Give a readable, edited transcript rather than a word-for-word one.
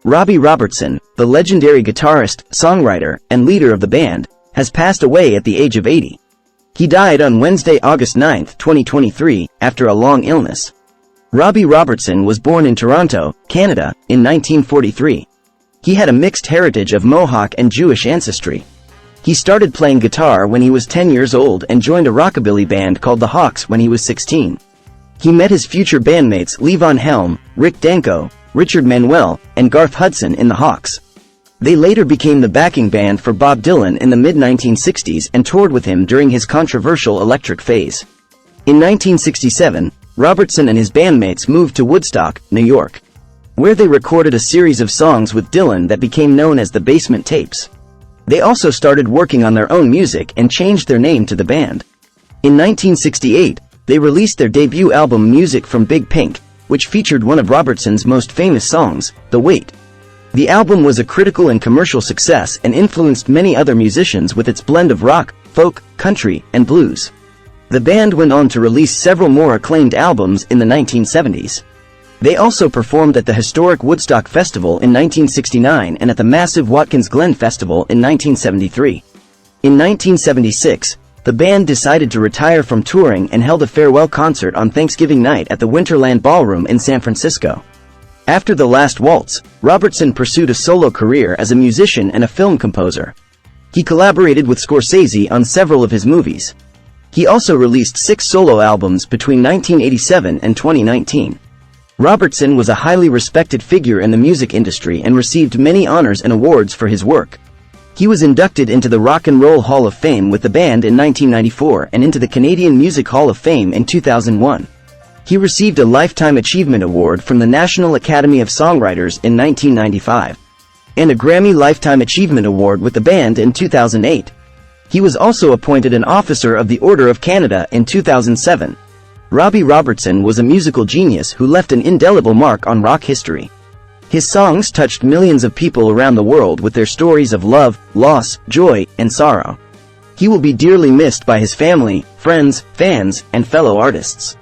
Robbie Robertson, the legendary guitarist, songwriter, and leader of the band, has passed away at the age of 80. He died on Wednesday, August 9, 2023, after a long illness. Robbie Robertson was born in Toronto, Canada, in 1943. He had a mixed heritage of Mohawk and Jewish ancestry. He started playing guitar when he was 10 years old and joined a rockabilly band called the Hawks when he was 16. He met his future bandmates Levon Helm, Rick Danko, Richard Manuel, and Garth Hudson in the Hawks. They later became the backing band for Bob Dylan in the mid-1960s and toured with him during his controversial electric phase. In 1967, Robertson and his bandmates moved to Woodstock, New York, where they recorded a series of songs with Dylan that became known as the Basement Tapes. They also started working on their own music and changed their name to the band. In 1968, they released their debut album Music from Big Pink, which featured one of Robertson's most famous songs, The Wait. The album was a critical and commercial success and influenced many other musicians with its blend of rock, folk, country, and blues. The band went on to release several more acclaimed albums in the 1970s. They also performed at the historic Woodstock Festival in 1969 and at the massive Watkins Glen Festival in 1973. In 1976, the band decided to retire from touring and held a farewell concert on Thanksgiving night at the Winterland Ballroom in San Francisco. After The Last Waltz, Robertson pursued a solo career as a musician and a film composer. He collaborated with Scorsese on several of his movies. He also released 6 solo albums between 1987 and 2019. Robertson was a highly respected figure in the music industry and received many honors and awards for his work. He was inducted into the Rock and Roll Hall of Fame with the band in 1994 and into the Canadian Music Hall of Fame in 2001. He received a Lifetime Achievement Award from the National Academy of Songwriters in 1995, and a Grammy Lifetime Achievement Award with the band in 2008. He was also appointed an Officer of the Order of Canada in 2007. Robbie Robertson was a musical genius who left an indelible mark on rock history. His songs touched millions of people around the world with their stories of love, loss, joy, and sorrow. He will be dearly missed by his family, friends, fans, and fellow artists.